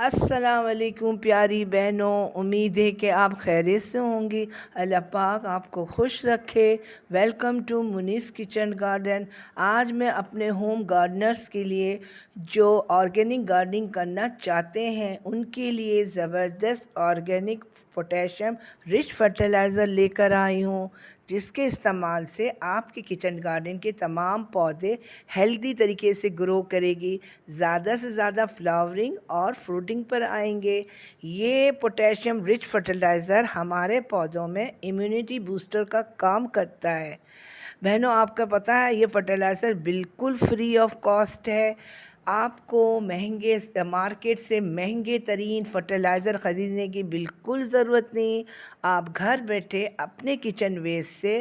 अस्सलाम वालेकुम प्यारी बहनों, उम्मीद है कि आप खैरियत से होंगी। अल्लाह पाक आपको खुश रखे। Welcome to Munis kitchen garden. आज मैं अपने होम गार्डनर्स के लिए जो ऑर्गेनिक गार्डनिंग करना चाहते हैं उनके लिए ज़बरदस्त ऑर्गेनिक पोटेशियम रिच फर्टिलाइज़र लेकर आई हूँ, जिसके इस्तेमाल से आपके किचन गार्डन के तमाम पौधे हेल्दी तरीके से ग्रो करेगी, ज़्यादा से ज़्यादा फ्लावरिंग और फ्रूटिंग पर आएंगे। ये पोटेशियम रिच फर्टिलाइज़र हमारे पौधों में इम्यूनिटी बूस्टर का काम करता है। बहनों, आपका पता है ये फर्टिलाइज़र बिल्कुल फ्री ऑफ कॉस्ट है। आपको महंगे मार्केट से महंगे तरीन फर्टिलाइज़र ख़रीदने की बिल्कुल ज़रूरत नहीं। आप घर बैठे अपने किचन वेस्ट से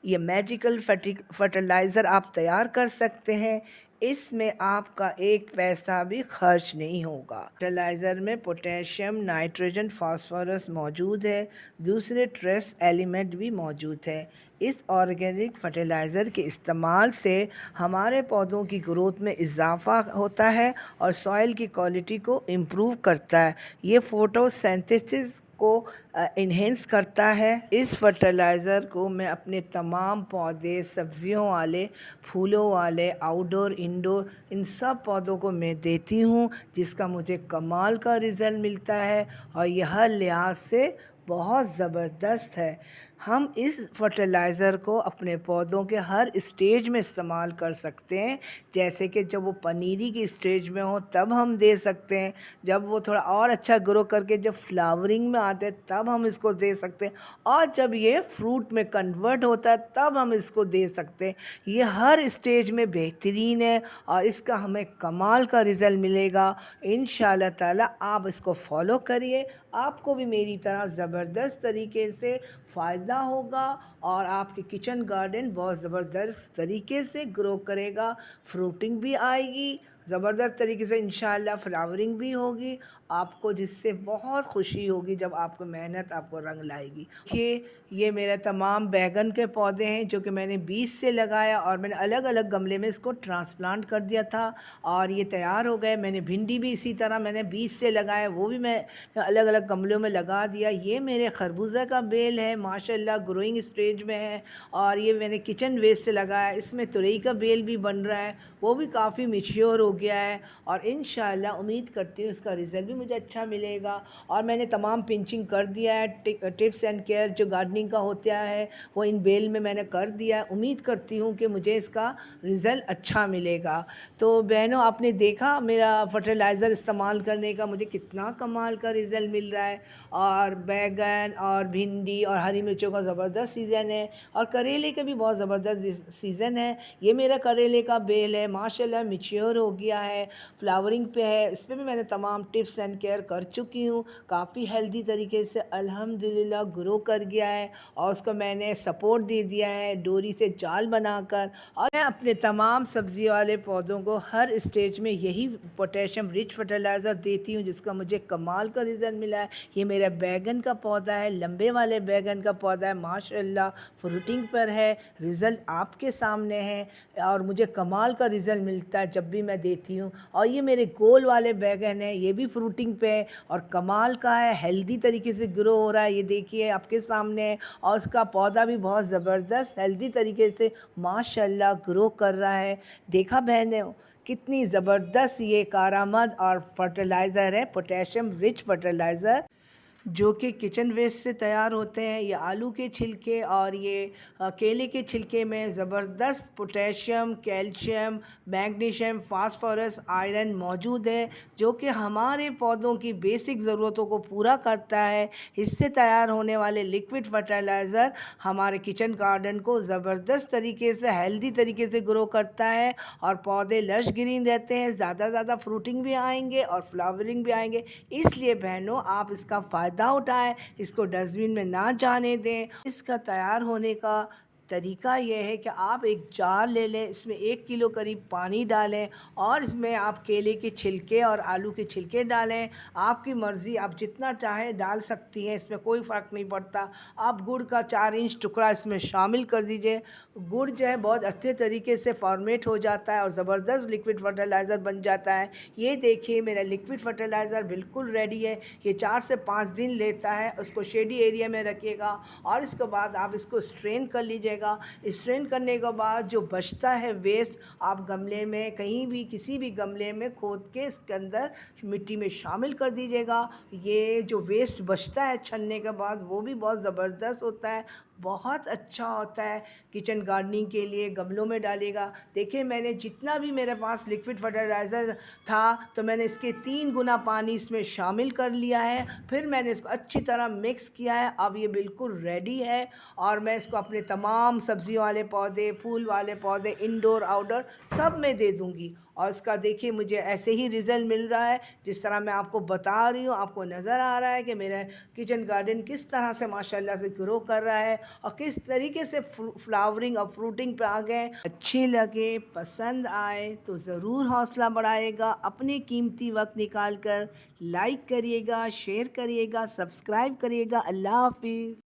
ये मैजिकल फर्टिलाइज़र आप तैयार कर सकते हैं। इसमें आपका एक पैसा भी खर्च नहीं होगा। फर्टिलाइज़र में पोटेशियम, नाइट्रोजन, फास्फोरस मौजूद है। दूसरे ट्रेस एलिमेंट भी मौजूद है। इस ऑर्गेनिक फर्टिलाइज़र के इस्तेमाल से हमारे पौधों की ग्रोथ में इजाफ़ा होता है और सॉइल की क्वालिटी को इम्प्रूव करता है। ये फोटोसिंथेसिस को इन्हेंस करता है। इस फर्टिलाइज़र को मैं अपने तमाम पौधे, सब्जियों वाले, फूलों वाले, आउटडोर इंडोर इन सब पौधों को मैं देती हूँ, जिसका मुझे कमाल का रिज़ल्ट मिलता है और यह हर लिहाज से बहुत ज़बरदस्त है। हम इस फर्टिलाइज़र को अपने पौधों के हर स्टेज में इस्तेमाल कर सकते हैं। जैसे कि जब वो पनीरी की स्टेज में हो तब हम दे सकते हैं, जब वो थोड़ा और अच्छा ग्रो करके जब फ्लावरिंग में आते हैं तब हम इसको दे सकते हैं, और जब ये फ्रूट में कन्वर्ट होता है तब हम इसको दे सकते हैं। ये हर स्टेज में बेहतरीन है और इसका हमें कमाल का रिज़ल्ट मिलेगा। इंशाल्लाह ताला आप इसको फॉलो करिए, आपको भी मेरी तरह ज़बरदस्त तरीके से फ़ायदा होगा और आपके किचन गार्डन बहुत ज़बरदस्त तरीके से ग्रो करेगा। फ्रूटिंग भी आएगी ज़बरदस्त तरीके से, इंशाल्लाह फ्लावरिंग भी होगी आपको, जिससे बहुत खुशी होगी जब आपको मेहनत आपको रंग लाएगी। ये मेरे तमाम बैगन के पौधे हैं जो कि मैंने बीज से लगाया और मैंने अलग अलग गमले में इसको ट्रांसप्लांट कर दिया था और ये तैयार हो गए। मैंने भिंडी भी इसी तरह मैंने बीज से लगाया, वो भी मैं अलग अलग गमलों में लगा दिया। ये मेरे खरबूजा का बेल है, माशाल्लाह ग्रोइंग स्टेज में है। और ये मैंने किचन वेस्ट से लगाया, इसमें तुरई का बेल भी बन रहा है, वो भी काफ़ी मैच्योर हो गया है और इंशाल्लाह उम्मीद करती हूँ इसका रिज़ल्ट भी मुझे अच्छा मिलेगा। और मैंने तमाम पिंचिंग कर दिया है, टिप्स एंड केयर जो गार्डनिंग का होता है वो इन बेल में मैंने कर दिया है। उम्मीद करती हूँ कि मुझे इसका रिज़ल्ट अच्छा मिलेगा। तो बहनों, आपने देखा मेरा फर्टिलाइज़र इस्तेमाल करने का मुझे कितना कमाल का रिज़ल्ट मिल रहा है। और बैगन और भिंडी और हरी मिर्चों का ज़बरदस्त सीज़न है और करेले का भी बहुत ज़बरदस्त सीज़न है। ये मेरा करेले का बेल है, माशाल्लाह मैच्योर हो गया है, फ्लावरिंग पे है। इस पर भी मैंने तमाम टिप्स एंड केयर कर चुकी हूँ, काफ़ी हेल्दी तरीके से अल्हम्दुलिल्लाह ग्रो कर गया है और उसको मैंने सपोर्ट दे दिया है डोरी से जाल बनाकर। और मैं अपने तमाम सब्ज़ी वाले पौधों को हर स्टेज में यही पोटेशियम रिच फर्टिलाइज़र देती हूँ, जिसका मुझे कमाल का रिज़ल्ट मिला है। ये मेरा बैगन का पौधा है, लंबे वाले बैगन का पौधा है, माशाल्लाह फ्रूटिंग पर है। रिज़ल्ट आपके सामने है और मुझे कमाल का रिज़ल्ट मिलता है जब भी मैं देती हूँ। और ये मेरे गोल वाले बैगन है, ये भी फ्रूटिंग पे है और कमाल का है, हेल्दी तरीके से ग्रो हो रहा है। ये देखिए आपके सामने है और उसका पौधा भी बहुत ज़बरदस्त हेल्दी तरीके से माशाल्लाह ग्रो कर रहा है। देखा बहनों, कितनी ज़बरदस्त ये कारामद और फर्टिलाइज़र है, पोटेशियम रिच फर्टिलाइज़र जो कि किचन वेस्ट से तैयार होते हैं। ये आलू के छिलके और ये केले के छिलके में ज़बरदस्त potassium, calcium, magnesium, phosphorus, iron मौजूद है, जो कि हमारे पौधों की बेसिक ज़रूरतों को पूरा करता है। इससे तैयार होने वाले लिक्विड फर्टिलाइज़र हमारे किचन गार्डन को ज़बरदस्त तरीके से हेल्दी तरीके से ग्रो करता है और पौधे लश ग्रीन रहते हैं, ज़्यादा फ्रूटिंग भी आएंगे और फ्लावरिंग भी आएंगे। इसलिए बहनों, आप इसका फ़ायदा उठाएं, इसको डस्टबिन में ना जाने दें। इसका तैयार होने का तरीका ये है कि आप एक जार ले लें, इसमें 1 किलो करीब पानी डालें और इसमें आप केले के छिलके और आलू के छिलके डालें। आपकी मर्ज़ी, आप जितना चाहें डाल सकती हैं, इसमें कोई फ़र्क नहीं पड़ता। आप गुड़ का 4 इंच टुकड़ा इसमें शामिल कर दीजिए। गुड़ जो है बहुत अच्छे तरीके से फॉर्मेट हो जाता है और ज़बरदस्त लिक्विड फर्टिलाइज़र बन जाता है। ये देखिए मेरा लिक्विड फर्टिलाइज़र बिल्कुल रेडी है। ये 4 से 5 दिन लेता है। उसको शेडी एरिया में रखिएगा और इसके बाद आप इसको स्ट्रेन कर लीजिएगा। स्ट्रेन करने के बाद जो बचता है वेस्ट, आप गमले में कहीं भी किसी भी गमले में खोद के इसके अंदर मिट्टी में शामिल कर दीजिएगा। ये जो वेस्ट बचता है छनने के बाद वो भी बहुत ज़बरदस्त होता है, बहुत अच्छा होता है किचन गार्डनिंग के लिए। गमलों में डालिएगा। देखिए मैंने जितना भी मेरे पास लिक्विड फर्टिलाइज़र था तो मैंने इसके 3 गुना पानी इसमें शामिल कर लिया है। फिर मैंने इसको अच्छी तरह मिक्स किया है। अब ये बिल्कुल रेडी है और मैं इसको अपने तमाम सब्ज़ियों वाले पौधे, फूल वाले पौधे, इंडोर आउटडोर सब में दे दूँगी। और इसका देखिए मुझे ऐसे ही रिज़ल्ट मिल रहा है जिस तरह मैं आपको बता रही हूँ। आपको नज़र आ रहा है कि मेरा किचन गार्डन किस तरह से माशाल्लाह से ग्रो कर रहा है और किस तरीके से फ्लावरिंग और फ्रूटिंग पे आ गए। अच्छे लगे, पसंद आए तो ज़रूर हौसला बढ़ाएगा। अपने कीमती वक्त निकाल कर लाइक करिएगा, शेयर करिएगा, सब्सक्राइब करिएगा। अल्लाह हाफिज़।